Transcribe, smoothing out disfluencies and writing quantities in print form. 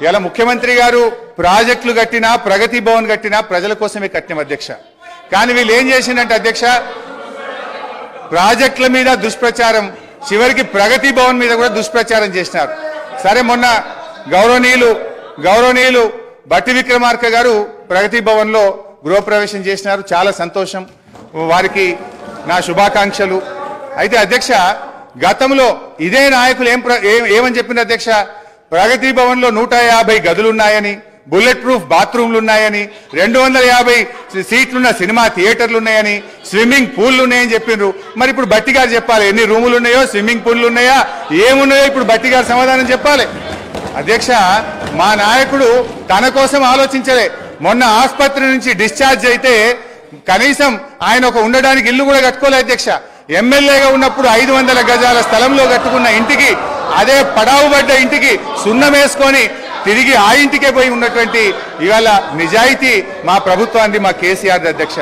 ఇలా ముఖ్యమంత్రి గారు ప్రాజెక్టులు కట్టినా ప్రగతి భవన్ కట్టినా ప్రజల కోసమే కట్టిన అధ్యక్ష. కానీ వీళ్ళు ఏం చేసిందంటే అధ్యక్ష, ప్రాజెక్టుల మీద దుష్ప్రచారం, చివరికి ప్రగతి భవన్ మీద కూడా దుష్ప్రచారం చేసినారు. సరే, మొన్న గౌరవనీయులు బట్టి విక్రమార్క గారు ప్రగతి భవన్ లో గృహప్రవేశం చేసినారు. చాలా సంతోషం, వారికి నా శుభాకాంక్షలు. అయితే అధ్యక్ష, గతంలో ఇదే నాయకులు ఏమని చెప్పిన అధ్యక్ష, ప్రగతి భవన్ లో 150 గదులున్నాయని, బుల్లెట్ ప్రూఫ్ బాత్రూమ్లు ఉన్నాయని, 250 సీట్లున్న సినిమా థియేటర్లు ఉన్నాయని, స్విమ్మింగ్ పూల్లు ఉన్నాయని చెప్పిండ్రు. మరి ఇప్పుడు బట్టి గారు చెప్పాలి ఎన్ని రూములు ఉన్నాయో, స్విమ్మింగ్ పూల్లు ఉన్నాయా, ఏమున్నాయో ఇప్పుడు బట్టి గారు సమాధానం చెప్పాలి. అధ్యక్ష, మా నాయకుడు తన కోసం ఆలోచించలే. మొన్న ఆసుపత్రి నుంచి డిశ్చార్జ్ అయితే కనీసం ఆయన ఒక ఉండడానికి ఇల్లు కూడా కట్టుకోలే అధ్యక్ష. ఎమ్మెల్యేగా ఉన్నప్పుడు 500 గజాల స్థలంలో కట్టుకున్న ఇంటికి, అదే పడావుబడ్డ ఇంటికి సున్నం వేసుకొని తిరిగి ఆ ఇంటికే పోయి ఉన్నటువంటి ఇవాళ నిజాయితీ మా ప్రభుత్వాన్ని, మా కేసీఆర్ అధ్యక్ష.